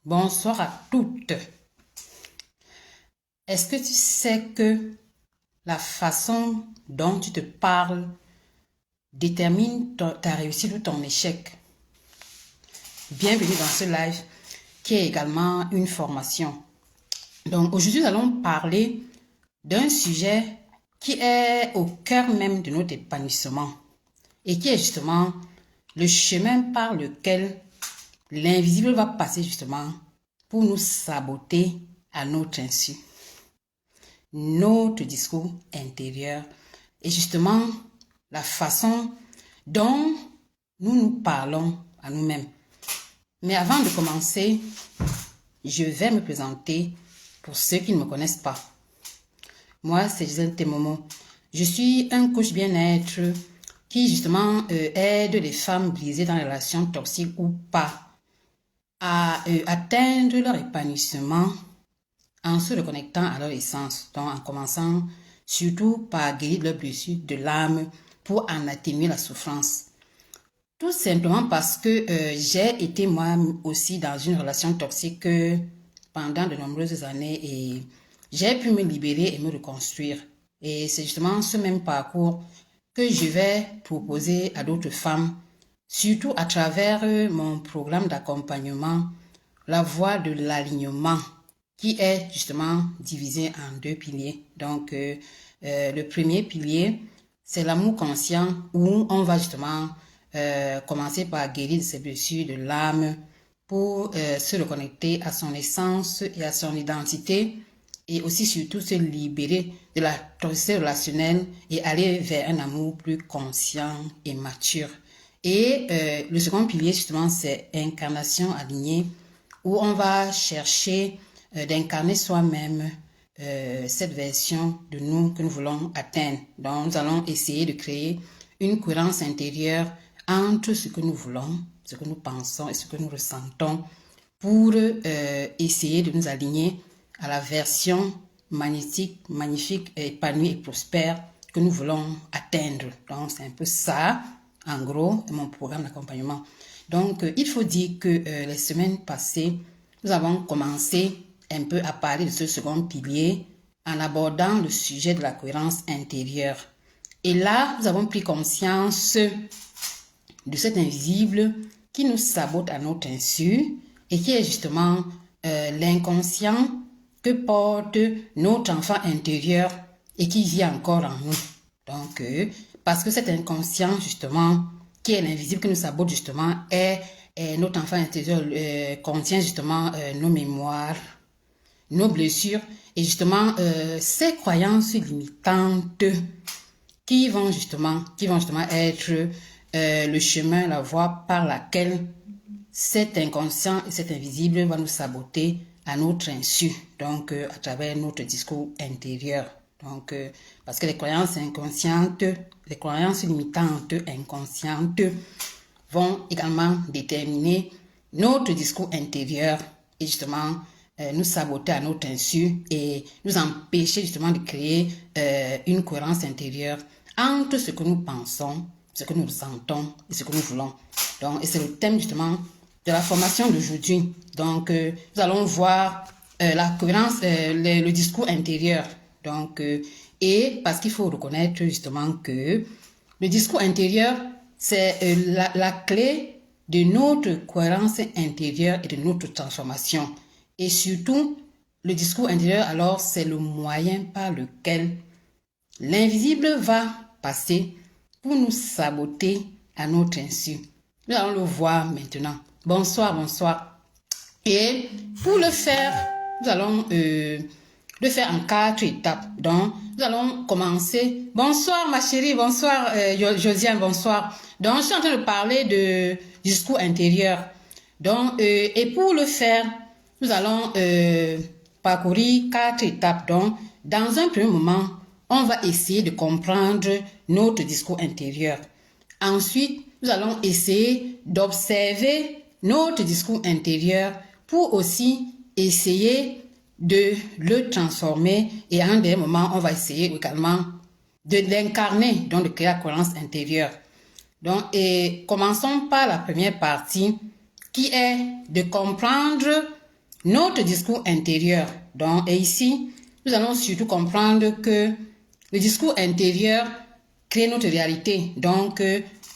Bonsoir à toutes. Est-ce que tu sais que la façon dont tu te parles détermine ta réussite ou ton échec? Bienvenue dans ce live qui est également une formation. Donc aujourd'hui, nous allons parler d'un sujet qui est au cœur même de notre épanouissement et qui est justement le chemin par lequel l'invisible va passer justement pour nous saboter à notre insu. Notre discours intérieur et justement la façon dont nous parlons à nous-mêmes. Mais avant de commencer, je vais me présenter pour ceux qui ne me connaissent pas. Moi, c'est Gisèle Temomo. Je suis un coach bien-être qui justement aide les femmes brisées dans les relations toxiques ou pas à atteindre leur épanouissement en se reconnectant à leur essence, donc en commençant surtout par guérir leurs blessures de l'âme pour en atténuer la souffrance. Tout simplement parce que j'ai été moi aussi dans une relation toxique pendant de nombreuses années et j'ai pu me libérer et me reconstruire. Et c'est justement ce même parcours que je vais proposer à d'autres femmes, surtout à travers mon programme d'accompagnement, la voie de l'alignement, qui est justement divisé en deux piliers. Donc, le premier pilier, c'est l'amour conscient où on va justement commencer par guérir ses blessures de l'âme pour se reconnecter à son essence et à son identité et aussi surtout se libérer de la toxicité relationnelle et aller vers un amour plus conscient et mature. Et le second pilier justement, c'est incarnation alignée où on va chercher d'incarner soi-même cette version de nous que nous voulons atteindre. Donc, nous allons essayer de créer une cohérence intérieure entre ce que nous voulons, ce que nous pensons et ce que nous ressentons pour essayer de nous aligner à la version magnétique, magnifique, épanouie et prospère que nous voulons atteindre. Donc, c'est un peu ça, en gros, mon programme d'accompagnement. Donc, il faut dire que les semaines passées, nous avons commencé un peu à parler de ce second pilier en abordant le sujet de la cohérence intérieure. Et là, nous avons pris conscience de cet invisible qui nous sabote à notre insu et qui est justement l'inconscient que porte notre enfant intérieur et qui vit encore en nous. Donc, parce que cet inconscient, justement, qui est l'invisible que nous sabote, justement, est notre enfant intérieur contient justement nos mémoires, nos blessures et justement ces croyances limitantes qui vont justement être le chemin, la voie par laquelle cet inconscient et cet invisible va nous saboter à notre insu, donc à travers notre discours intérieur. Donc, parce que les croyances inconscientes, les croyances limitantes inconscientes vont également déterminer notre discours intérieur et justement nous saboter à notre insu et nous empêcher justement de créer une cohérence intérieure entre ce que nous pensons, ce que nous ressentons et ce que nous voulons. Donc, et c'est le thème justement de la formation d'aujourd'hui. Donc, nous allons voir la cohérence, le discours intérieur. Donc, et parce qu'il faut reconnaître justement que le discours intérieur, c'est la clé de notre cohérence intérieure et de notre transformation. Et surtout, le discours intérieur, alors, c'est le moyen par lequel l'invisible va passer pour nous saboter à notre insu. Nous allons le voir maintenant. Bonsoir, bonsoir. Et pour le faire, nous allons le faire en 4 étapes. Donc, nous allons commencer. Bonsoir ma chérie, bonsoir Josiane, bonsoir. Donc, je suis en train de parler de discours intérieur. Donc, et pour le faire, nous allons parcourir 4 étapes. Donc, dans un premier moment, on va essayer de comprendre notre discours intérieur. Ensuite, nous allons essayer d'observer notre discours intérieur pour aussi essayer de le transformer et à un dernier moment, on va essayer également de l'incarner, donc de créer la cohérence intérieure. Donc, et commençons par la première partie qui est de comprendre notre discours intérieur. Donc, et ici, nous allons surtout comprendre que le discours intérieur crée notre réalité. Donc,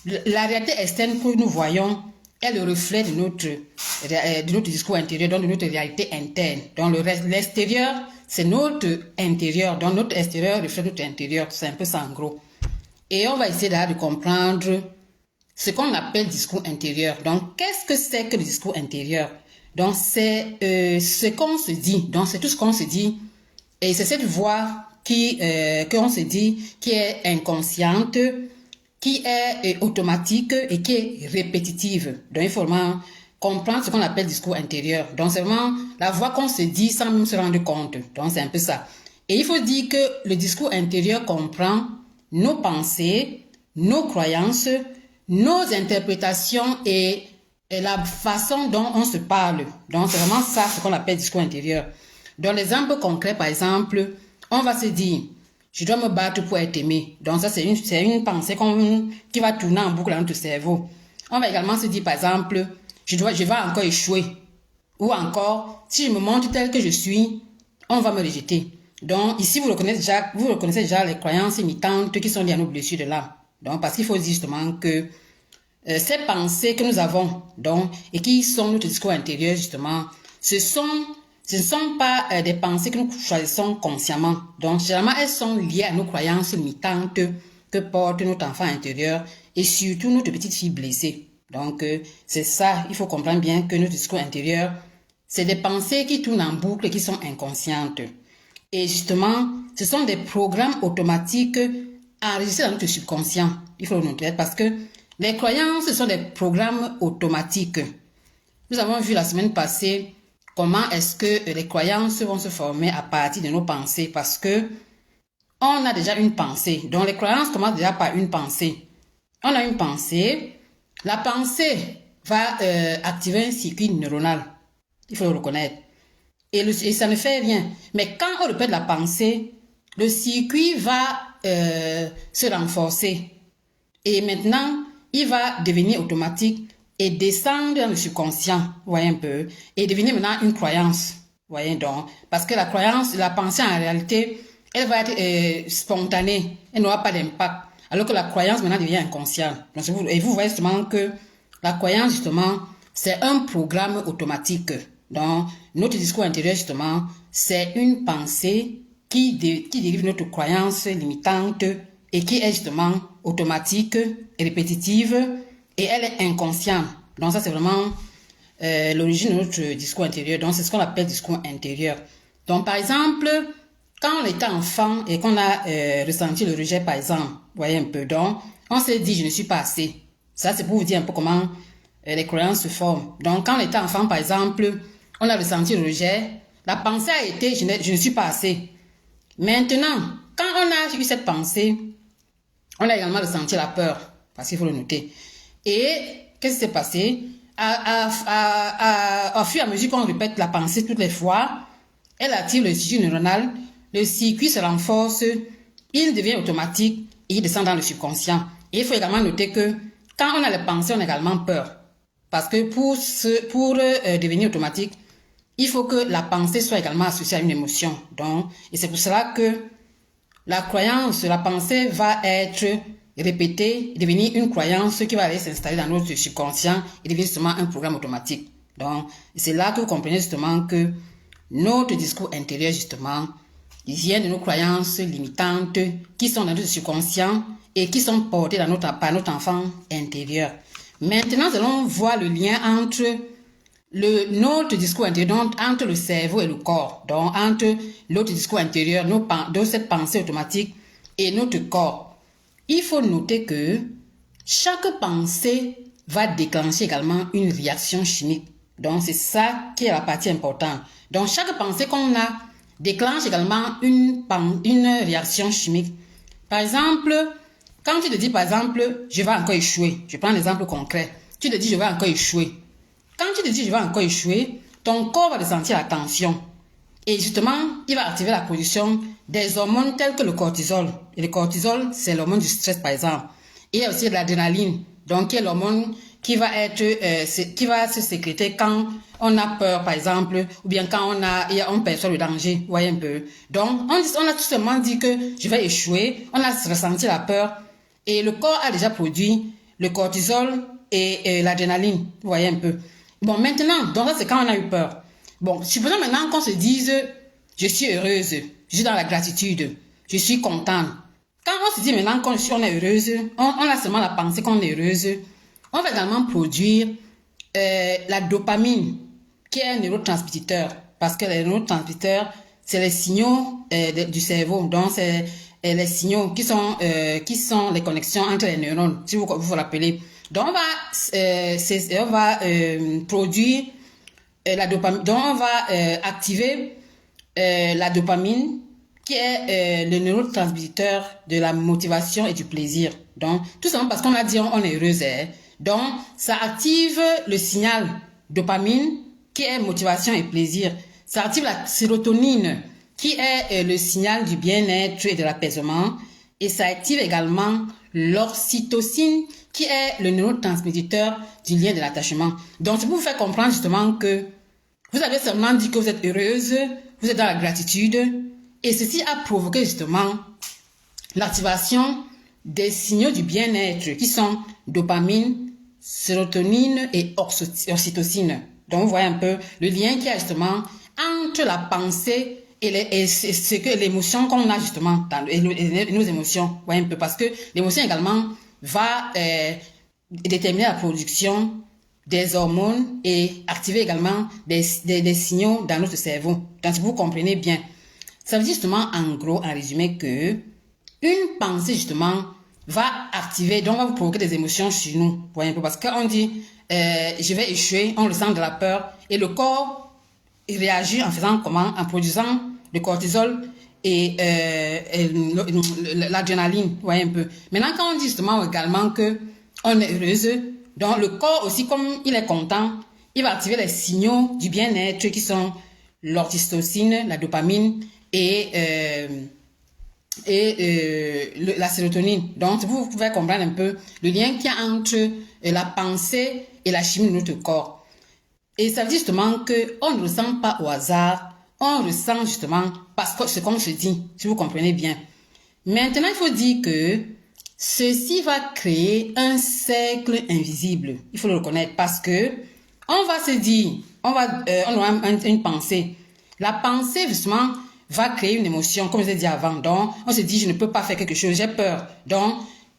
la réalité externe que nous voyons est le reflet de notre discours intérieur, donc de notre réalité interne. Donc, l'extérieur, c'est notre intérieur. Donc, notre extérieur reflète notre intérieur. C'est un peu ça en gros. Et on va essayer de comprendre ce qu'on appelle discours intérieur. Donc, qu'est-ce que c'est que le discours intérieur? Donc, c'est ce qu'on se dit. Donc, c'est tout ce qu'on se dit. Et c'est cette voix qu'on se dit qui est inconsciente, qui est automatique et qui est répétitive. Donc, il faut vraiment comprendre ce qu'on appelle discours intérieur. Donc, c'est vraiment la voix qu'on se dit sans même se rendre compte. Donc, c'est un peu ça. Et il faut dire que le discours intérieur comprend nos pensées, nos croyances, nos interprétations et la façon dont on se parle. Donc, c'est vraiment ça ce qu'on appelle discours intérieur. Dans l'exemple concret, par exemple, on va se dire, je dois me battre pour être aimé. Donc, ça, c'est une pensée qui va tourner en boucle dans notre cerveau. On va également se dire, par exemple, je vais encore échouer. Ou encore, si je me montre tel que je suis, on va me rejeter. Donc, ici, vous reconnaissez déjà les croyances imitantes qui sont liées à nos blessures de l'âme. Donc, parce qu'il faut dire justement que ces pensées que nous avons, donc, et qui sont notre discours intérieur, justement, ce ne sont pas des pensées que nous choisissons consciemment. Donc, généralement, elles sont liées à nos croyances limitantes que porte notre enfant intérieur et surtout notre petite fille blessée. Donc, c'est ça, il faut comprendre bien que notre discours intérieur, c'est des pensées qui tournent en boucle et qui sont inconscientes. Et justement, ce sont des programmes automatiques enregistrés dans notre subconscient. Il faut le noter parce que les croyances, ce sont des programmes automatiques. Nous avons vu la semaine passée comment est-ce que les croyances vont se former à partir de nos pensées parce que on a déjà une pensée. Donc les croyances commencent déjà par une pensée. On a une pensée. La pensée va activer un circuit neuronal. Il faut le reconnaître. Et ça ne fait rien. Mais quand on répète la pensée, le circuit va se renforcer. Et maintenant, il va devenir automatique et descendre dans le subconscient, voyez un peu, et devenir maintenant une croyance, voyez donc. Parce que la croyance, la pensée en réalité, elle va être spontanée, elle n'aura pas d'impact. Alors que la croyance maintenant devient inconsciente. Et vous voyez justement que la croyance, justement, c'est un programme automatique. Donc, notre discours intérieur, justement, c'est une pensée qui dérive de notre croyance limitante et qui est justement automatique, répétitive et elle est inconsciente. Donc, ça, c'est vraiment l'origine de notre discours intérieur. Donc, c'est ce qu'on appelle discours intérieur. Donc, par exemple, quand on était enfant et qu'on a ressenti le rejet, par exemple, vous voyez un peu, donc, on s'est dit, je ne suis pas assez. Ça, c'est pour vous dire un peu comment les croyances se forment. Donc, quand on était enfant, par exemple, on a ressenti le rejet, la pensée a été, je ne suis pas assez. Maintenant, quand on a eu cette pensée, on a également ressenti la peur, parce qu'il faut le noter. Et qu'est-ce qui s'est passé? Au fur et à mesure qu'on répète la pensée toutes les fois, elle active le circuit neuronal, le circuit se renforce, il devient automatique et il descend dans le subconscient. Et il faut également noter que quand on a les pensées, on a également peur. Parce que pour devenir automatique, il faut que la pensée soit également associée à une émotion. Donc, et c'est pour cela que la croyance, la pensée va être répétée, devenir une croyance qui va aller s'installer dans notre subconscient et devenir justement un programme automatique. Donc, c'est là que vous comprenez justement que notre discours intérieur, justement, il vient de nos croyances limitantes qui sont dans notre subconscient et qui sont portées par notre enfant intérieur. Maintenant, nous allons voir le lien entre notre discours intérieur, donc entre le cerveau et le corps, donc entre notre discours intérieur, cette pensée automatique et notre corps. Il faut noter que chaque pensée va déclencher également une réaction chimique. Donc c'est ça qui est la partie importante. Donc chaque pensée qu'on a déclenche également une réaction chimique. Par exemple, quand tu te dis par exemple, je vais encore échouer, je prends un exemple concret, tu te dis je vais encore échouer. Quand tu te dis je vais encore échouer, ton corps va ressentir la tension. Et justement, il va activer la production des hormones telles que le cortisol. Et le cortisol, c'est l'hormone du stress par exemple. Et il y a aussi l'adrénaline, donc qui est l'hormone qui va se sécréter quand on a peur, par exemple, ou bien quand on perçoit le danger, vous voyez un peu. Donc, on a tout simplement dit que je vais échouer, on a ressenti la peur, et le corps a déjà produit le cortisol et l'adrénaline, vous voyez un peu. Bon, maintenant, donc ça c'est quand on a eu peur. Bon, supposons maintenant qu'on se dise, je suis heureuse, je suis dans la gratitude, je suis contente. Quand on se dit maintenant qu'on est heureuse, on a seulement la pensée qu'on est heureuse, on va également produire la dopamine, qui est un neurotransmetteur. Parce que les neurotransmetteurs, c'est les signaux du cerveau. Donc, c'est les signaux qui sont les connexions entre les neurones, si vous vous rappelez. Donc, on va produire la dopamine. Donc, on va activer la dopamine, qui est le neurotransmetteur de la motivation et du plaisir. Donc, tout simplement parce qu'on a dit on est heureuse. Donc, ça active le signal dopamine, qui est motivation et plaisir. Ça active la sérotonine, qui est le signal du bien-être et de l'apaisement. Et ça active également l'oxytocine, qui est le neurotransmetteur du lien de l'attachement. Donc, c'est pour vous faire comprendre justement que vous avez seulement dit que vous êtes heureuse, vous êtes dans la gratitude, et ceci a provoqué justement l'activation des signaux du bien-être qui sont dopamine, sérotonine et oxytocine. Donc, vous voyez un peu le lien qu'il y a justement entre la pensée et l'émotion qu'on a justement et nos émotions. Vous voyez un peu, parce que l'émotion également va déterminer la production des hormones et activer également des signaux dans notre cerveau. Donc, si vous comprenez bien, ça veut dire justement, en gros, en résumé, que une pensée justement va activer, donc va vous provoquer des émotions chez nous. Vous voyez un peu, parce qu'on dit, je vais échouer, on ressent de la peur, et le corps il réagit en faisant comment? En produisant le cortisol et l'adrénaline. Vous voyez un peu. Maintenant, quand on dit justement également que on est heureuse, donc le corps aussi, comme il est content, il va activer les signaux du bien-être qui sont l'oxytocine, la dopamine et la sérotonine. Donc, vous pouvez comprendre un peu le lien qu'il y a entre la pensée et la chimie de notre corps. Et ça veut dire justement qu'on ne ressent pas au hasard, on ressent justement parce que ce qu'on se dit, si vous comprenez bien. Maintenant, il faut dire que ceci va créer un cercle invisible. Il faut le reconnaître parce que on va se dire, on aura une pensée. La pensée, justement, va créer une émotion, comme je l'ai dit avant. Donc, on se dit, je ne peux pas faire quelque chose, j'ai peur. Donc,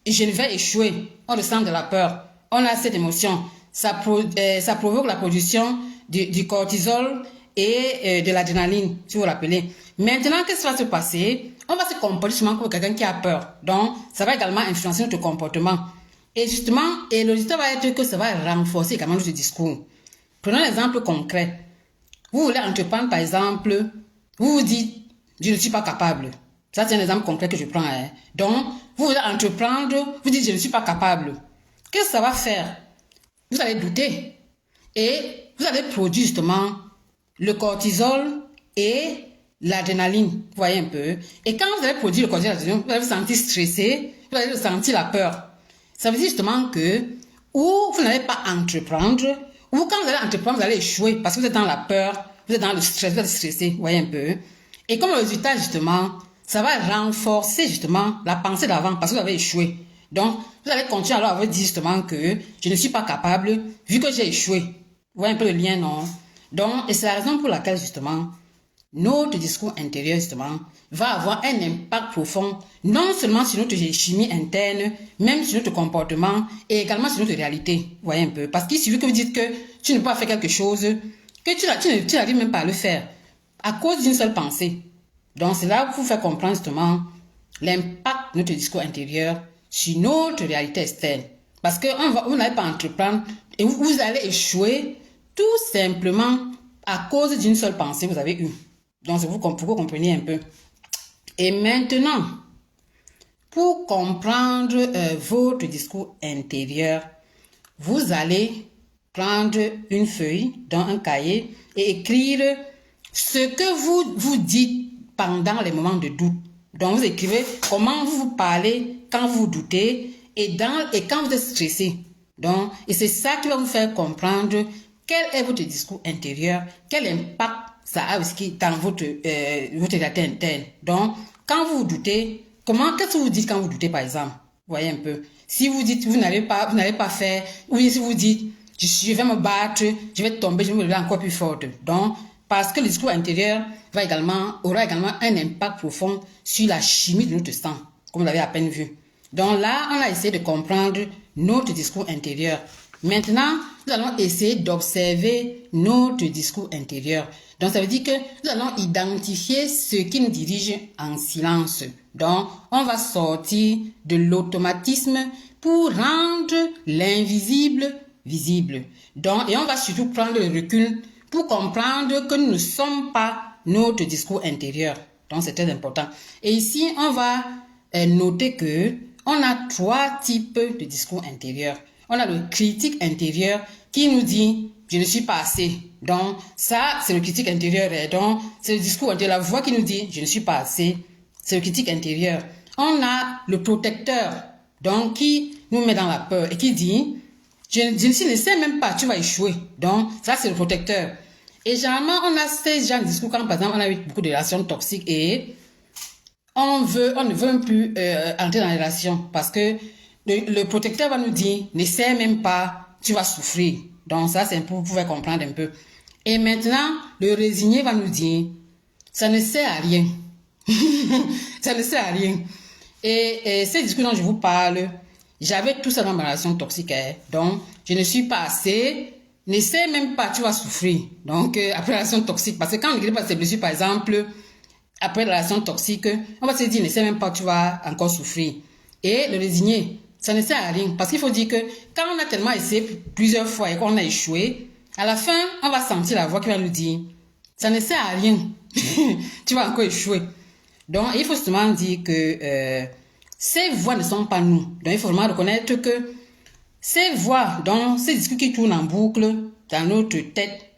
je vais échouer. On ressent de la peur. On a cette émotion. Ça provoque la production du cortisol et de l'adrénaline, si vous vous rappelez. Maintenant, qu'est-ce qui va se passer? On va se comporter justement comme quelqu'un qui a peur. Donc, ça va également influencer notre comportement. Et justement, le résultat va être que ça va renforcer également notre discours. Prenons un exemple concret. Vous voulez entreprendre, par exemple, vous vous dites, je ne suis pas capable. Ça, c'est un exemple concret que je prends. Donc, vous voulez entreprendre, vous dites, je ne suis pas capable. Qu'est-ce que ça va faire? Vous allez douter. Et vous allez produire justement le cortisol et l'adrénaline. Vous voyez un peu. Et quand vous allez produire le cortisol et l'adrénaline, vous allez vous sentir stressé, vous allez ressentir la peur. Ça veut dire justement que ou vous n'allez pas entreprendre, ou quand vous allez entreprendre, vous allez échouer parce que vous êtes dans la peur, vous êtes dans le stress, vous êtes stressé. Vous voyez un peu. Et comme résultat, justement, ça va renforcer justement la pensée d'avant parce que vous avez échoué. Donc, vous allez continuer alors à vous dire justement que je ne suis pas capable vu que j'ai échoué. Vous voyez un peu le lien, non? Donc, et c'est la raison pour laquelle justement, notre discours intérieur justement va avoir un impact profond, non seulement sur notre chimie interne, même sur notre comportement et également sur notre réalité. Vous voyez un peu? Parce qu'il suffit que vous dites que tu ne peux pas faire quelque chose, que tu n'arrives même pas à le faire à cause d'une seule pensée. Donc, c'est là où vous fait comprendre justement l'impact de notre discours intérieur sur notre réalité externe. Parce que vous n'allez pas entreprendre et vous allez échouer tout simplement à cause d'une seule pensée que vous avez eue. Donc, c'est pour que vous compreniez un peu. Et maintenant, pour comprendre votre discours intérieur, vous allez prendre une feuille dans un cahier et écrire ce que vous vous dites pendant les moments de doute. Donc, vous écrivez comment vous vous parlez quand vous doutez et quand vous êtes stressé. Donc, et c'est ça qui va vous faire comprendre quel est votre discours intérieur, quel impact ça a aussi dans votre réalité interne. Donc, quand vous doutez, qu'est-ce que vous dites quand vous doutez, par exemple? Voyez un peu. Si vous dites, vous n'allez pas faire, ou si vous dites, je vais me battre, je vais tomber, je vais me lever encore plus forte. Donc, parce que le discours intérieur aura également un impact profond sur la chimie de notre sang, comme vous l'avez à peine vu. Donc là, on a essayé de comprendre notre discours intérieur. Maintenant, nous allons essayer d'observer notre discours intérieur. Donc, ça veut dire que nous allons identifier ce qui nous dirige en silence. Donc, on va sortir de l'automatisme pour rendre l'invisible visible. Donc, et on va surtout prendre le recul pour comprendre que nous ne sommes pas notre discours intérieur. Donc, c'est très important. Et ici, on va noter que on a 3 types de discours intérieurs. On a le critique intérieur qui nous dit « je ne suis pas assez ». Donc, ça, c'est le critique intérieur. Donc, c'est le discours intérieur, la voix qui nous dit « je ne suis pas assez ». C'est le critique intérieur. On a le protecteur, donc qui nous met dans la peur et qui dit « je ne sais même pas, tu vas échouer ». Donc, ça, c'est le protecteur. Et généralement, on a ces genres de discours quand, par exemple, on a eu beaucoup de relations toxiques et on ne veut plus entrer dans la relation parce que le protecteur va nous dire, n'essaie même pas, tu vas souffrir. Donc ça, c'est pour pouvoir comprendre un peu. Et maintenant, le résigné va nous dire, ça ne sert à rien. Ça ne sert à rien. Et ces discours dont je vous parle, j'avais tout ça dans ma relation toxique. Donc, je ne suis pas assez, n'essaie même pas, tu vas souffrir. Donc, après la relation toxique, parce que quand on ne guérit pas ses blessures, par exemple, après la relation toxique, on va se dire, ne sais même pas, tu vas encore souffrir. Et le résigner, ça ne sert à rien. Parce qu'il faut dire que quand on a tellement essayé plusieurs fois et qu'on a échoué, à la fin, on va sentir la voix qui va nous dire, ça ne sert à rien. Tu vas encore échouer. Donc, il faut justement dire que ces voix ne sont pas nous. Donc, il faut vraiment reconnaître que ces voix, donc ces discours qui tournent en boucle dans notre tête,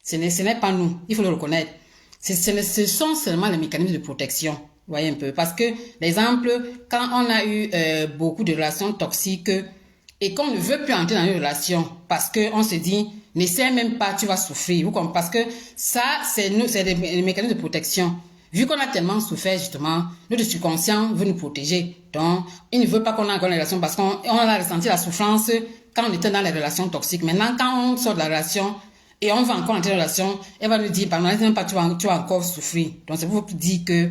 ce n'est pas nous. Il faut le reconnaître. Ce sont seulement les mécanismes de protection. Vous voyez un peu. Parce que, l'exemple, quand on a eu beaucoup de relations toxiques et qu'on ne veut plus entrer dans une relation parce qu'on se dit, n'essaie même pas, tu vas souffrir. Parce que ça, c'est les mécanismes de protection. Vu qu'on a tellement souffert, justement, notre subconscient veut nous protéger. Donc, il ne veut pas qu'on ait encore une relation parce qu'on a ressenti la souffrance quand on était dans les relations toxiques. Maintenant, quand on sort de la relation, et on va encore entrer dans la relation, elle va nous dire, par exemple, tu vas encore souffrir. Donc, c'est pour dire que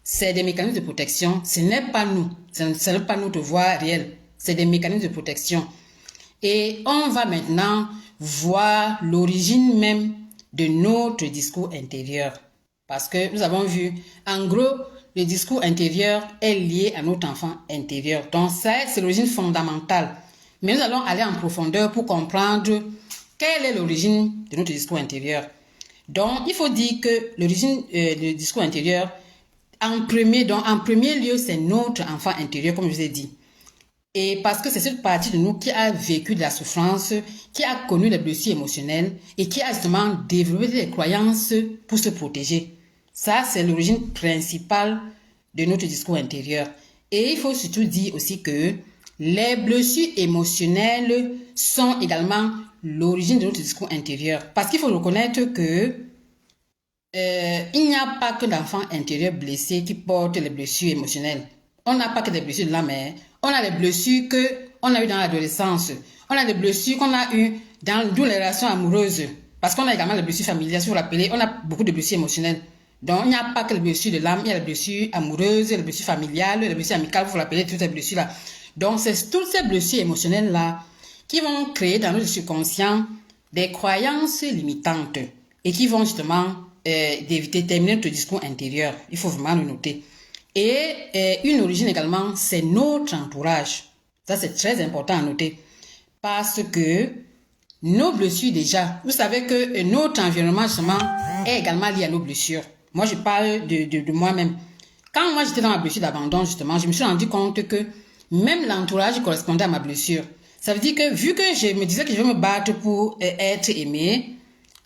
c'est des mécanismes de protection. Ce n'est pas nous. Ce n'est pas notre voix réelle. C'est des mécanismes de protection. Et on va maintenant voir l'origine même de notre discours intérieur. Parce que nous avons vu, en gros, le discours intérieur est lié à notre enfant intérieur. Donc, ça, c'est l'origine fondamentale. Mais nous allons aller en profondeur pour comprendre quelle est l'origine de notre discours intérieur. Donc, il faut dire que l'origine du discours intérieur, en premier lieu, c'est notre enfant intérieur, comme je vous ai dit. Et parce que c'est cette partie de nous qui a vécu de la souffrance, qui a connu les blessures émotionnelles et qui a justement développé des croyances pour se protéger. Ça, c'est l'origine principale de notre discours intérieur. Et il faut surtout dire aussi que les blessures émotionnelles sont également l'origine de notre discours intérieur. Parce qu'il faut reconnaître que il n'y a pas que l'enfant intérieur blessé qui porte les blessures émotionnelles. On n'a pas que des blessures de la mère. On a les blessures qu'on a eues dans l'adolescence. On a des blessures qu'on a eues dans les relations amoureuses. Parce qu'on a également les blessures familiales, si vous vous rappelez, on a beaucoup de blessures émotionnelles. Donc, il n'y a pas que les blessures de l'âme, il y a les blessures amoureuses, les blessures familiales, les blessures amicales, vous vous rappelez, toutes ces blessures-là. Donc, c'est toutes ces blessures émotionnelles-là qui vont créer dans notre subconscient des croyances limitantes et qui vont justement déterminer notre discours intérieur. Il faut vraiment le noter. Et une origine également, c'est notre entourage. Ça, c'est très important à noter. Parce que nos blessures déjà, vous savez que notre environnement justement est également lié à nos blessures. Moi, je parle de moi-même. Quand moi, j'étais dans ma blessure d'abandon, justement, je me suis rendu compte que même l'entourage correspondait à ma blessure. Ça veut dire que vu que je me disais que je vais me battre pour être aimé,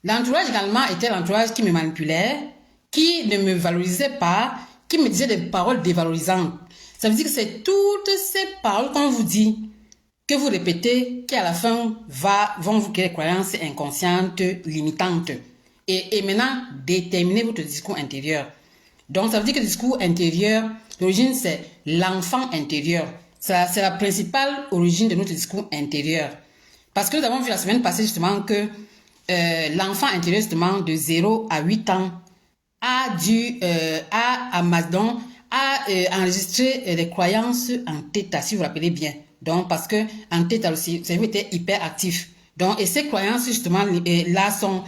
l'entourage également était l'entourage qui me manipulait, qui ne me valorisait pas, qui me disait des paroles dévalorisantes. Ça veut dire que c'est toutes ces paroles qu'on vous dit que vous répétez qui à la fin vont vous créer des croyances inconscientes limitantes. Et maintenant, déterminez votre discours intérieur. Donc, ça veut dire que le discours intérieur, l'origine, c'est l'enfant intérieur. C'est la principale origine de notre discours intérieur. Parce que nous avons vu la semaine passée justement que l'enfant intérieur, justement, de 0 à 8 ans, a enregistré des croyances en θ, si vous vous rappelez bien. Donc, parce que en θ, le cerveau était hyper actif. Donc, et ces croyances, justement, là, sont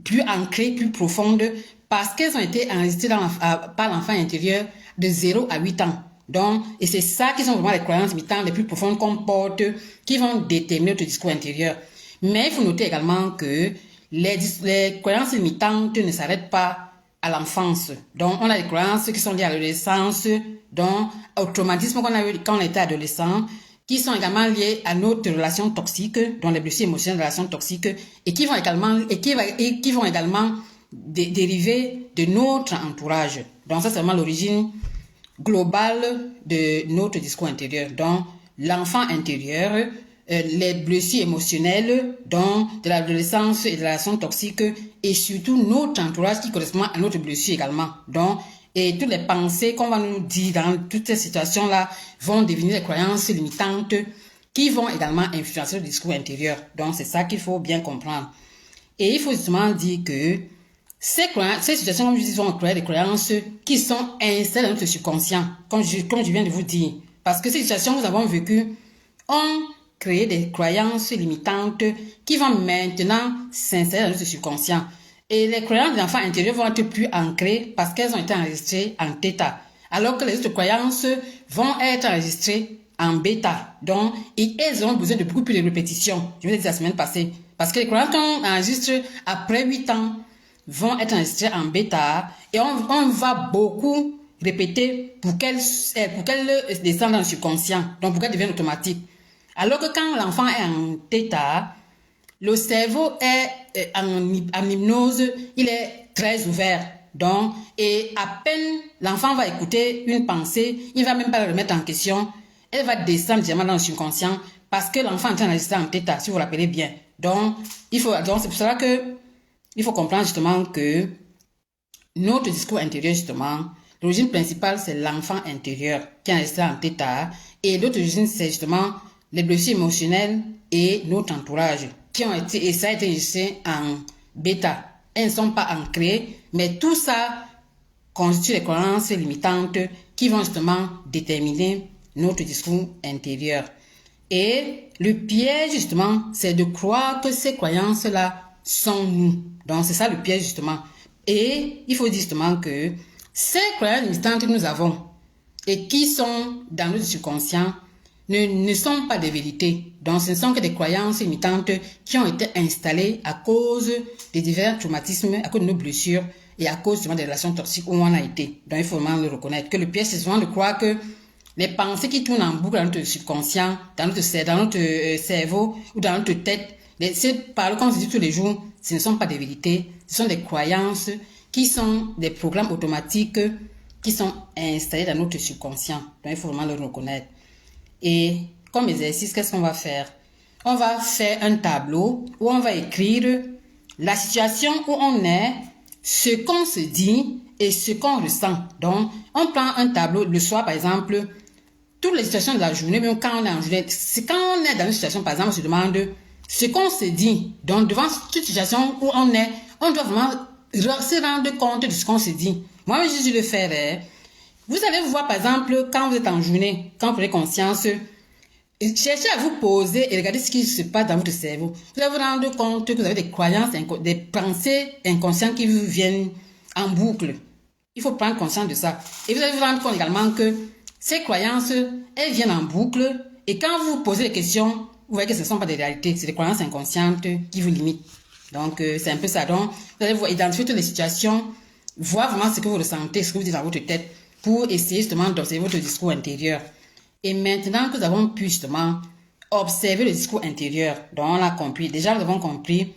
plus ancrées, plus profondes, parce qu'elles ont été enregistrées par l'enfant intérieur de 0 à 8 ans. Donc, et c'est ça qui sont vraiment les croyances limitantes les plus profondes qu'on porte, qui vont déterminer notre discours intérieur. Mais il faut noter également que les croyances limitantes ne s'arrêtent pas à l'enfance. Donc, on a des croyances qui sont liées à l'adolescence, donc au traumatisme qu'on a eu quand on était adolescent, qui sont également liées à notre relation toxique, dont les blessures émotionnelles de relations toxiques, et qui vont également dériver de notre entourage. Donc, ça, c'est vraiment l'origine globale de notre discours intérieur. Donc, l'enfant intérieur, les blessures émotionnelles, donc de l'adolescence et de la relation toxique, et surtout notre entourage qui correspond à notre blessure également. Donc, et toutes les pensées qu'on va nous dire dans toutes ces situations-là vont devenir des croyances limitantes qui vont également influencer le discours intérieur. Donc, c'est ça qu'il faut bien comprendre. Et il faut justement dire que ces situations, comme je dis, vont créer des croyances qui sont installées dans notre subconscient, comme je viens de vous dire. Parce que ces situations que nous avons vécues ont créé des croyances limitantes qui vont maintenant s'installer dans notre subconscient. Et les croyances de l'enfant intérieur vont être plus ancrées parce qu'elles ont été enregistrées en θ. Alors que les autres croyances vont être enregistrées en bêta. Donc, et elles ont besoin de beaucoup plus de répétitions. Je vous l'ai dit la semaine passée. Parce que les croyances qu'on enregistre après 8 ans vont être enregistrées en bêta et on va beaucoup répéter pour qu'elles descendent dans le subconscient. Donc, pour qu'elles deviennent automatiques. Alors que quand l'enfant est en θ, le cerveau est en hypnose, il est très ouvert. Donc, et à peine l'enfant va écouter une pensée, il ne va même pas la remettre en question. Elle va descendre directement dans le subconscient parce que l'enfant est en train d'enregistrer en θ, si vous vous rappelez bien. Donc, c'est pour cela que il faut comprendre justement que notre discours intérieur, justement, l'origine principale, c'est l'enfant intérieur qui est enregistré en θ. Et l'autre origine, c'est justement les blessures émotionnelles et notre entourage qui ont été, et ça a été enregistré en bêta. Elles ne sont pas ancrées, mais tout ça constitue les croyances limitantes qui vont justement déterminer notre discours intérieur. Et le piège, justement, c'est de croire que ces croyances-là sont nous. Donc, c'est ça le piège, justement. Et il faut dire justement que ces croyances limitantes que nous avons et qui sont dans notre subconscient ne sont pas des vérités. Donc, ce ne sont que des croyances limitantes qui ont été installées à cause des divers traumatismes, à cause de nos blessures et à cause justement des relations toxiques où on a été. Donc, il faut vraiment le reconnaître. Que le piège, c'est souvent de croire que les pensées qui tournent en boucle dans notre subconscient, dans notre cerveau ou dans notre tête, ces paroles qu'on se dit tous les jours, ce ne sont pas des vérités. Ce sont des croyances qui sont des programmes automatiques qui sont installés dans notre subconscient. Donc, il faut vraiment le reconnaître. Et comme exercice, qu'est-ce qu'on va faire? On va faire un tableau où on va écrire la situation où on est, ce qu'on se dit et ce qu'on ressent. Donc, on prend un tableau le soir, par exemple, toutes les situations de la journée, même quand on est en journée, c'est quand on est dans une situation, par exemple, on se demande ce qu'on se dit. Donc, devant toute situation où on est, on doit vraiment se rendre compte de ce qu'on se dit. Moi, je suis le faire. Vous allez voir, par exemple, quand vous êtes en journée, quand vous prenez conscience, cherchez à vous poser et regardez ce qui se passe dans votre cerveau. Vous allez vous rendre compte que vous avez des croyances, des pensées inconscientes qui vous viennent en boucle. Il faut prendre conscience de ça. Et vous allez vous rendre compte également que ces croyances, elles viennent en boucle. Et quand vous vous posez des questions, vous voyez que ce ne sont pas des réalités, c'est des croyances inconscientes qui vous limitent. Donc, c'est un peu ça. Donc, vous allez identifier toutes les situations, voir vraiment ce que vous ressentez, ce que vous dites dans votre tête, pour essayer justement d'observer votre discours intérieur. Et maintenant que nous avons pu justement observer le discours intérieur, donc on l'a compris, déjà nous avons compris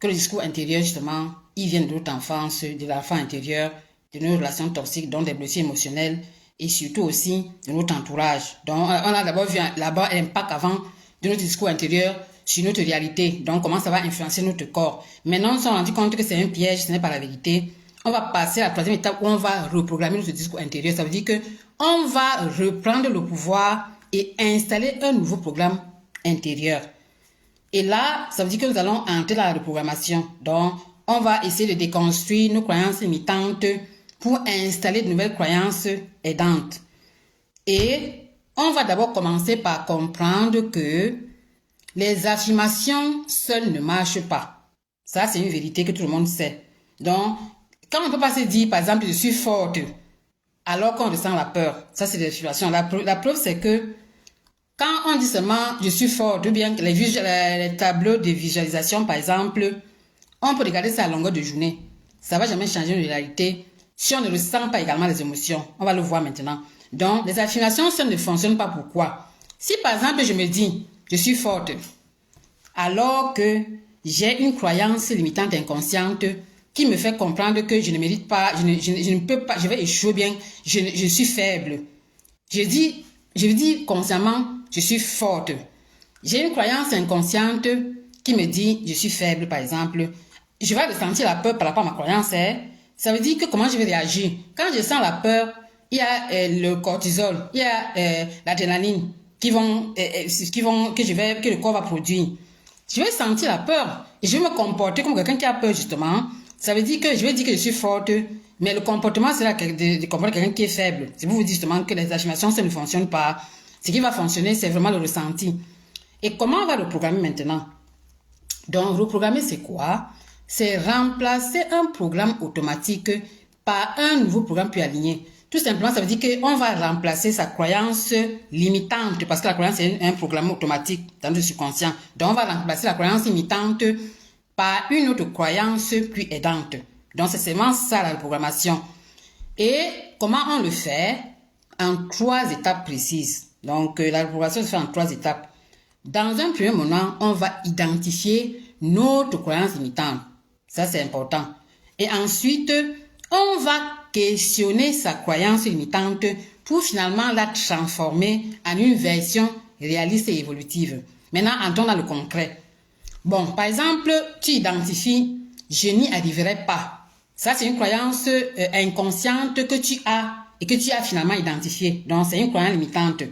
que le discours intérieur justement, il vient de notre enfance, de l'enfant intérieur, de nos relations toxiques, donc des blessures émotionnelles et surtout aussi de notre entourage. Donc on a d'abord vu là-bas l'impact avant de notre discours intérieur sur notre réalité. Donc, comment ça va influencer notre corps. Maintenant, on s'est rendu compte que c'est un piège, ce n'est pas la vérité. On va passer à la troisième étape où on va reprogrammer notre discours intérieur. Ça veut dire que on va reprendre le pouvoir et installer un nouveau programme intérieur. Et là, ça veut dire que nous allons entrer dans la reprogrammation. Donc, on va essayer de déconstruire nos croyances limitantes pour installer de nouvelles croyances aidantes. Et on va d'abord commencer par comprendre que les affirmations seules ne marchent pas. Ça, c'est une vérité que tout le monde sait. Donc, quand on ne peut pas se dire, par exemple, je suis forte, alors qu'on ressent la peur, ça c'est des affirmations. La preuve, c'est que quand on dit seulement je suis forte, ou bien les tableaux de visualisation, par exemple, on peut regarder ça à longueur de journée. Ça ne va jamais changer une réalité si on ne ressent pas également les émotions. On va le voir maintenant. Donc, les affirmations, ça ne fonctionne pas. Pourquoi? Si par exemple, je me dis je suis forte, alors que j'ai une croyance limitante inconsciente qui me fait comprendre que je ne mérite pas, je ne peux pas, je vais échouer bien, je suis faible. Je dis consciemment, je suis forte. J'ai une croyance inconsciente qui me dit, je suis faible, par exemple. Je vais ressentir la peur par rapport à ma croyance. Ça veut dire que comment je vais réagir? Quand je sens la peur, il y a le cortisol, il y a l'adrénaline que le corps va produire. Je vais sentir la peur et je vais me comporter comme quelqu'un qui a peur, justement. Ça veut dire que je vais dire que je suis forte, mais le comportement sera de comporter quelqu'un qui est faible. Si vous vous dites justement que les affirmations, ça ne fonctionne pas, ce qui va fonctionner, c'est vraiment le ressenti. Et comment on va le programmer maintenant? Donc, reprogrammer, c'est quoi? C'est remplacer un programme automatique par un nouveau programme plus aligné. Tout simplement, ça veut dire qu'on va remplacer sa croyance limitante, parce que la croyance est un programme automatique dans le subconscient. Donc, on va remplacer la croyance limitante par une autre croyance plus aidante. Donc, c'est seulement ça la reprogrammation. Et comment on le fait? En 3 étapes précises. Donc, la reprogrammation se fait en 3 étapes. Dans un premier moment, on va identifier notre croyance limitante. Ça, c'est important. Et ensuite, on va questionner sa croyance limitante pour finalement la transformer en une version réaliste et évolutive. Maintenant, entrons dans le concret. Bon, par exemple, tu identifies « je n'y arriverai pas ». Ça, c'est une croyance inconsciente que tu as et que tu as finalement identifiée. Donc, c'est une croyance limitante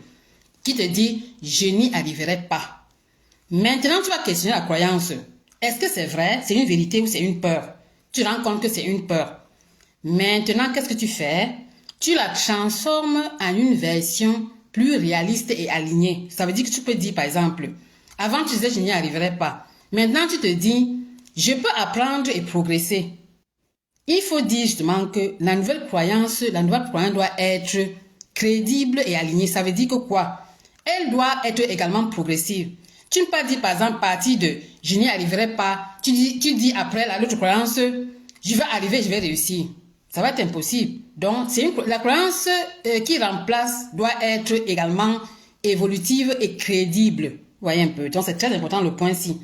qui te dit « je n'y arriverai pas ». Maintenant, tu vas questionner la croyance. Est-ce que c'est vrai? C'est une vérité ou c'est une peur? Tu te rends compte que c'est une peur. Maintenant, qu'est-ce que tu fais? Tu la transformes en une version plus réaliste et alignée. Ça veut dire que tu peux dire, par exemple, avant tu disais je n'y arriverai pas. Maintenant, tu te dis, je peux apprendre et progresser. Il faut dire justement que la nouvelle croyance doit être crédible et alignée. Ça veut dire que quoi? Elle doit être également progressive. Tu ne peux pas dire, par exemple, partir de je n'y arriverai pas. Tu dis après l'autre croyance, je vais arriver, je vais réussir. Ça va être impossible. Donc, la croyance qui remplace doit être également évolutive et crédible. Vous voyez un peu. Donc, c'est très important le point-ci.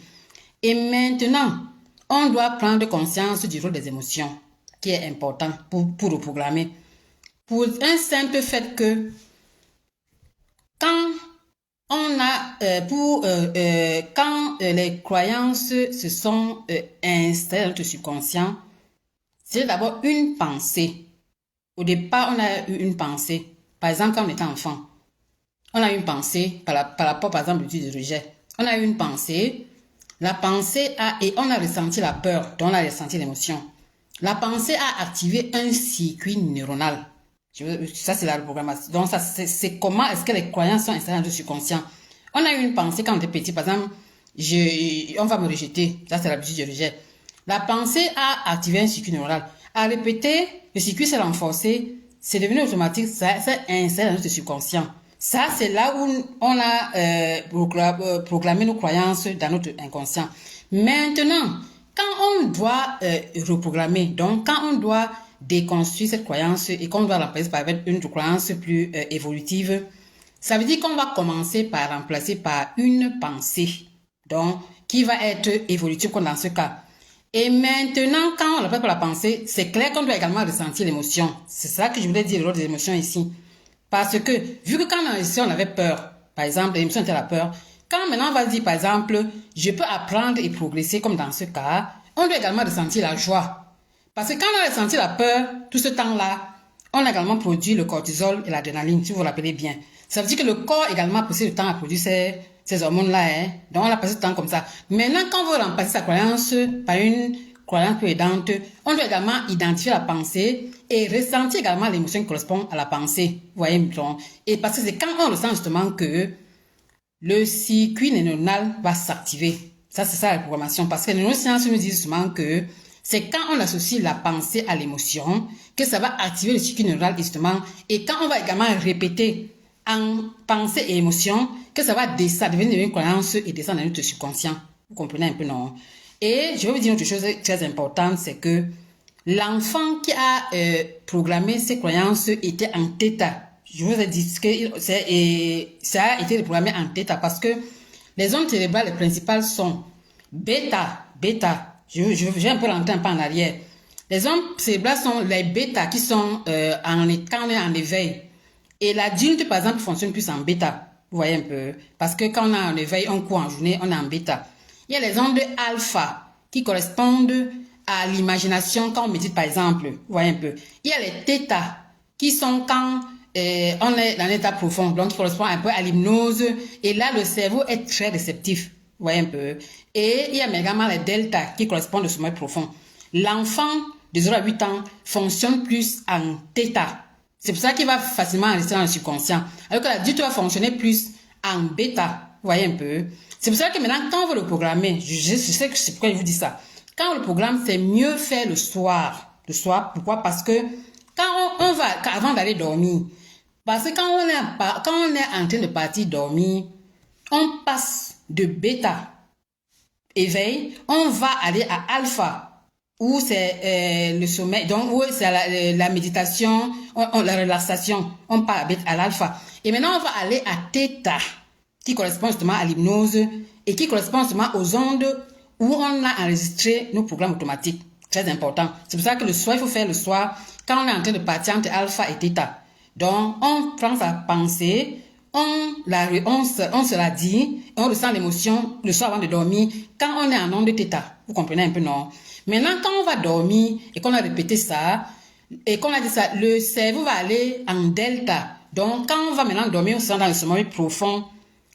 Et maintenant, on doit prendre conscience du rôle des émotions, qui est important pour reprogrammer. Pour un simple fait que quand les croyances se sont installées dans notre subconscient, c'est d'abord une pensée. Au départ, on a eu une pensée. Par exemple, quand on était enfant, on a eu une pensée par rapport, par exemple, au du rejet. On a eu une pensée. La pensée et on a ressenti la peur, donc on a ressenti l'émotion. La pensée a activé un circuit neuronal. Ça, c'est la reprogrammation. Donc, c'est comment est-ce que les croyances sont installées dans le subconscient. On a eu une pensée quand on était petit, par exemple, on va me rejeter. Ça, c'est l'habitude du rejet. La pensée a activé un circuit neuronal. À répéter, le circuit s'est renforcé, c'est devenu automatique, ça s'est installé dans notre subconscient. Ça, c'est là où on a proclamé nos croyances dans notre inconscient. Maintenant, quand on doit reprogrammer, donc quand on doit déconstruire cette croyance et qu'on doit remplacer par une croyance plus évolutive, ça veut dire qu'on va commencer par remplacer par une pensée, donc qui va être évolutive comme dans ce cas. Et maintenant, quand on remplace par la pensée, c'est clair qu'on doit également ressentir l'émotion. C'est ça que je voulais dire, le rôle des émotions ici. Parce que, vu que quand on avait peur, par exemple, l'émotion était la peur, Quand maintenant on va dire, par exemple, je peux apprendre et progresser, comme dans ce cas, on doit également ressentir la joie. Parce que quand on a ressenti la peur, tout ce temps-là, on a également produit le cortisol et l'adrénaline, si vous vous rappelez bien. Ça veut dire que le corps également a passé le temps à produire ces hormones-là. Hein? Donc on a passé le temps comme ça. Maintenant, quand on veut remplacer sa croyance par une croyance plus aidante, on doit également identifier la pensée et ressentir également l'émotion qui correspond à la pensée. Vous voyez, donc. Et parce que c'est quand on ressent justement que le circuit neuronal va s'activer. Ça, c'est ça la programmation. Parce que les neurosciences nous disent justement que c'est quand on associe la pensée à l'émotion que ça va activer le circuit neuronal justement. Et quand on va également répéter en pensée et émotion, que ça va devenir une croyance et descendre dans notre subconscient. Vous comprenez un peu, non? Et je vais vous dire une autre chose très importante, c'est que l'enfant qui a programmé ses croyances était en thêta. Je vous ai dit que ça a été programmé en thêta parce que les ondes cérébrales principales sont bêta. Je vais un peu rentrer un peu en arrière. Les ondes cérébrales sont les bêta qui sont quand on est en éveil. Et l'adulte, par exemple, fonctionne plus en bêta. Vous voyez un peu. Parce que quand on est en éveil, on court en journée, on est en bêta. Il y a les ondes alpha qui correspondent à l'imagination quand on médite, par exemple. Vous voyez un peu. Il y a les theta qui sont quand on est dans un état profond, donc qui correspond un peu à l'hypnose. Et là, le cerveau est très réceptif. Vous voyez un peu. Et il y a également les delta qui correspondent au sommeil profond. L'enfant de 0 à 8 ans fonctionne plus en theta. C'est pour ça qu'il va facilement rester dans le subconscient. Alors que l'adulte va fonctionner plus en bêta. Vous voyez un peu. C'est pour ça que maintenant, quand on veut le programmer, je sais que c'est pourquoi je vous dis ça. Quand on le programme, c'est mieux faire le soir. Le soir, pourquoi? Parce que quand on va, avant d'aller dormir, parce que quand on est en train de partir dormir, on passe de bêta, éveil, on va aller à alpha, où c'est le sommeil, donc où c'est la méditation, la relaxation, on part à l'alpha. Et maintenant, on va aller à theta, qui correspond justement à l'hypnose et qui correspond justement aux ondes où on a enregistré nos programmes automatiques. Très important. C'est pour ça que le soir, il faut faire le soir quand on est en train de partir entre alpha et theta. Donc, on prend sa pensée, on se la dit, et on ressent l'émotion le soir avant de dormir quand on est en onde theta. Vous comprenez un peu, non? Maintenant, quand on va dormir et qu'on a répété ça, et qu'on a dit ça, le cerveau va aller en delta. Donc, quand on va maintenant dormir, on se sent dans le sommeil profond,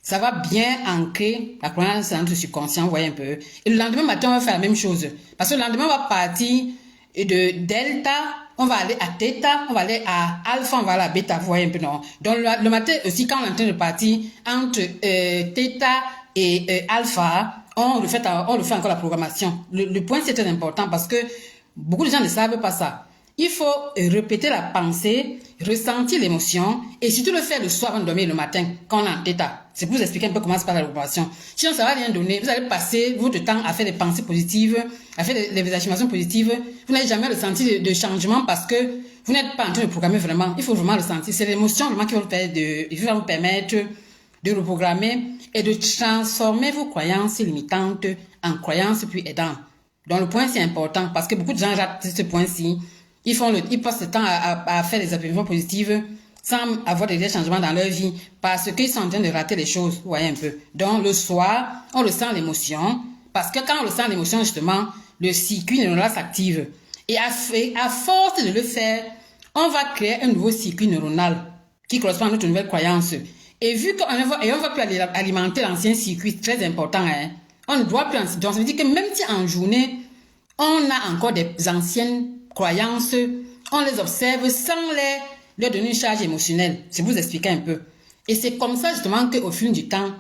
ça va bien ancrer la croyance dans notre subconscient, vous voyez un peu. Et le lendemain matin, on va faire la même chose. Parce que le lendemain, on va partir de delta, on va aller à theta, on va aller à alpha, on va aller à bêta, vous voyez un peu, non? Donc, le matin aussi, quand on est en train de partir entre theta et alpha, on refait encore la programmation. Le point, c'est très important parce que beaucoup de gens ne savent pas ça. Il faut répéter la pensée, ressentir l'émotion et surtout le faire le soir avant de dormir le matin quand on est en theta. C'est pour vous expliquer un peu comment se passe la programmation. Sinon, ça ne va rien donner. Vous allez passer votre temps à faire des pensées positives, à faire des affirmations positives. Vous n'avez jamais ressenti de changement parce que vous n'êtes pas en train de programmer vraiment. Il faut vraiment ressentir. C'est l'émotion vraiment qui va vous permettre de reprogrammer et de transformer vos croyances limitantes en croyances plus aidantes. Donc, le point, c'est important parce que beaucoup de gens ratent ce point-ci. Ils passent le temps à faire des affirmations positives sans avoir des changements dans leur vie parce qu'ils sont en train de rater les choses, vous voyez un peu. Donc, le soir, on ressent l'émotion parce que quand on ressent l'émotion, justement, le circuit neuronal s'active. Et à force de le faire, on va créer un nouveau circuit neuronal qui correspond à notre nouvelle croyance. Et vu qu'on ne va plus alimenter l'ancien circuit, très important, hein, on ne doit plus. Donc, ça veut dire que même si en journée, on a encore des anciennes croyances, on les observe sans leur donner une charge émotionnelle. C'est pour vous expliquer un peu. Et c'est comme ça justement qu'au fil du temps,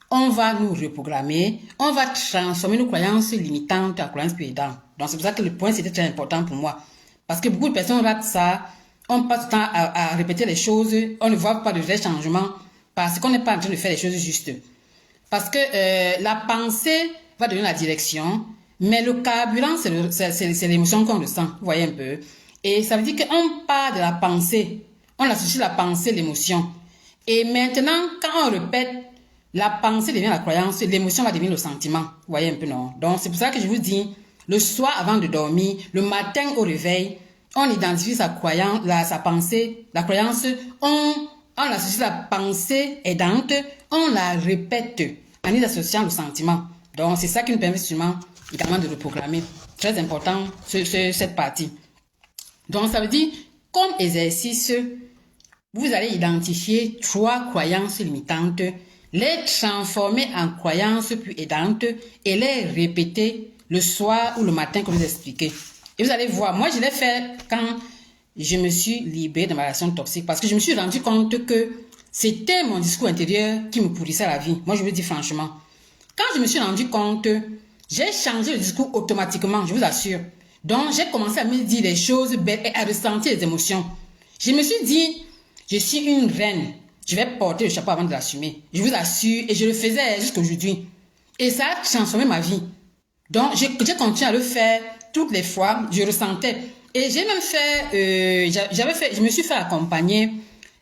on va nous reprogrammer, on va transformer nos croyances limitantes en croyances plus aidantes. Donc c'est pour ça que le point c'était très important pour moi. Parce que beaucoup de personnes ratent ça, on passe le temps à répéter les choses, on ne voit pas de vrais changements parce qu'on n'est pas en train de faire les choses justes. Parce que la pensée va donner la direction, mais le carburant, c'est l'émotion qu'on ressent, vous voyez un peu. Et ça veut dire qu'on part de la pensée, on associe la pensée à l'émotion. Et maintenant, quand on répète, la pensée devient la croyance, l'émotion va devenir le sentiment, vous voyez un peu, non? Donc c'est pour ça que je vous dis, le soir avant de dormir, le matin au réveil, on identifie sa croyance, sa pensée, la croyance, on associe la pensée aidante, on la répète en y associant le sentiment. Donc, c'est ça qui nous permet justement également de reprogrammer. Très important, cette partie. Donc, ça veut dire, comme exercice, vous allez identifier 3 croyances limitantes, les transformer en croyances plus aidantes et les répéter le soir ou le matin, comme je vous expliqué. Et vous allez voir, moi, je l'ai fait quand je me suis libérée de ma relation toxique parce que je me suis rendu compte que c'était mon discours intérieur qui me pourrissait la vie. Moi, je vous le dis franchement. Quand je me suis rendu compte, j'ai changé le discours automatiquement, je vous assure. Donc, j'ai commencé à me dire des choses belles et à ressentir les émotions. Je me suis dit, je suis une reine. Je vais porter le chapeau avant de l'assumer. Je vous assure, et je le faisais jusqu'à aujourd'hui. Et ça a transformé ma vie. Donc, j'ai continué à le faire toutes les fois. Je ressentais. Et j'ai même fait, je me suis fait accompagner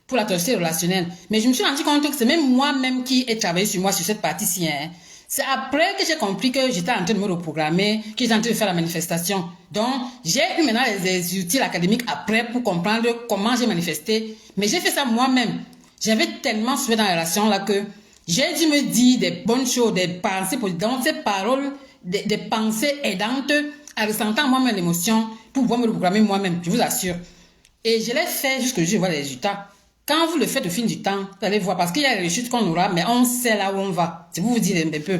pour la toxicité relationnelle. Mais je me suis rendu compte que c'est même moi-même qui ai travaillé sur moi, sur cette partie-ci. Hein. C'est après que j'ai compris que j'étais en train de me reprogrammer, que j'étais en train de faire la manifestation. Donc, j'ai eu maintenant les outils académiques après pour comprendre comment j'ai manifesté. Mais j'ai fait ça moi-même. J'avais tellement souffert dans la relation là que j'ai dû me dire des bonnes choses, des pensées positives. Donc, ces paroles, des pensées aidantes, en ressentant moi-même l'émotion pour pouvoir me reprogrammer moi-même, je vous assure. Et je l'ai fait jusqu'à je vois les résultats. Quand vous le faites au fil du temps, vous allez voir, parce qu'il y a les rechutes qu'on aura, mais on sait là où on va. C'est vous dire un peu.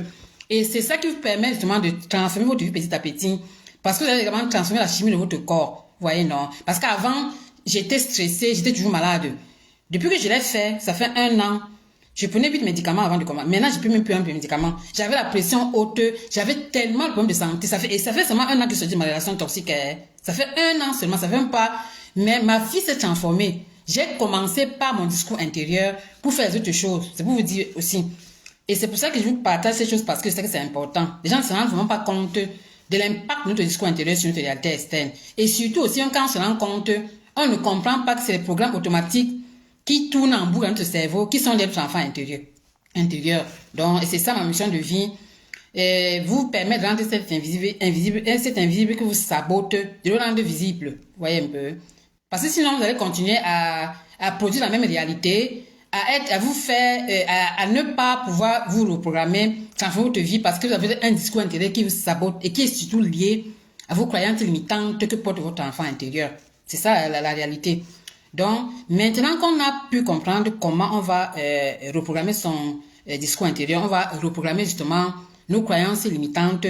Et c'est ça qui vous permet justement de transformer votre vie petit à petit. Parce que vous allez également transformer la chimie de votre corps. Vous voyez, non? Parce qu'avant, j'étais stressée, j'étais toujours malade. Depuis que je l'ai fait, ça fait 1 an, je prenais 8 médicaments avant de commencer. Maintenant, je ne peux même plus un médicament. J'avais la pression haute, j'avais tellement de problèmes de santé. Ça fait seulement 1 an que je dis ma relation toxique. Ça fait 1 an seulement, ça fait même pas. Mais ma vie s'est transformée. J'ai commencé par mon discours intérieur pour faire les autres choses. C'est pour vous dire aussi. Et c'est pour ça que je vous partage ces choses parce que je sais que c'est important. Les gens ne se rendent vraiment pas compte de l'impact de notre discours intérieur sur notre réalité externe. Et surtout aussi, quand on se rend compte, on ne comprend pas que c'est les programmes automatiques qui tournent en boucle dans notre cerveau, qui sont les enfants intérieurs. Donc, et c'est ça ma mission de vie. Et vous permettre de rendre cet invisible que vous sabote, de le rendre visible. Vous voyez un peu. Parce que sinon, vous allez continuer à produire la même réalité, à vous faire, à ne pas pouvoir vous reprogrammer, transformer votre vie parce que vous avez un discours intérieur qui vous sabote et qui est surtout lié à vos croyances limitantes que porte votre enfant intérieur. C'est ça la réalité. Donc, maintenant qu'on a pu comprendre comment on va reprogrammer son discours intérieur, on va reprogrammer justement nos croyances limitantes.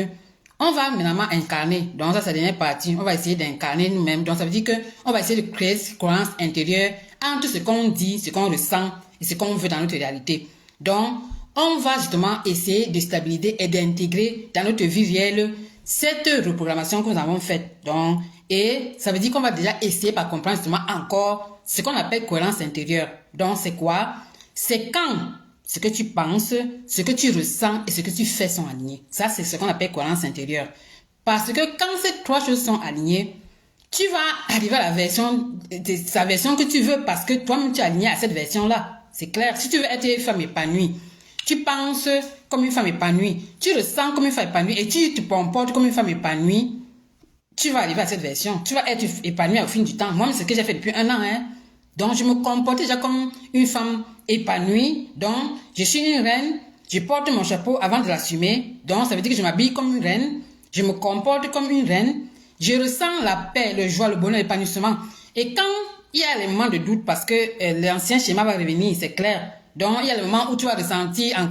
On va maintenant incarner. Donc, ça, c'est la dernière partie. On va essayer d'incarner nous-mêmes. Donc, ça veut dire qu'on va essayer de créer cette croyance intérieure entre ce qu'on dit, ce qu'on ressent et ce qu'on veut dans notre réalité. Donc, on va justement essayer de stabiliser et d'intégrer dans notre vie réelle cette reprogrammation que nous avons faite. Donc, et ça veut dire qu'on va déjà essayer par comprendre justement encore ce qu'on appelle cohérence intérieure. Donc, c'est quoi? C'est quand ce que tu penses, ce que tu ressens et ce que tu fais sont alignés. Ça, c'est ce qu'on appelle cohérence intérieure. Parce que quand ces 3 choses sont alignées, tu vas arriver à la version que tu veux parce que toi-même tu es aligné à cette version-là. C'est clair. Si tu veux être une femme épanouie, tu penses comme une femme épanouie, tu ressens comme une femme épanouie et tu te comportes comme une femme épanouie, tu vas arriver à cette version. Tu vas être épanouie au fil du temps. Moi, c'est ce que j'ai fait depuis 1 an. Donc, je me comporte déjà comme une femme épanouie. Donc, je suis une reine. Je porte mon chapeau avant de l'assumer. Donc, ça veut dire que je m'habille comme une reine. Je me comporte comme une reine. Je ressens la paix, le joie, le bonheur, l'épanouissement. Et quand il y a les moments de doute, parce que l'ancien schéma va revenir, c'est clair. Donc, il y a le moment où tu vas ressentir encore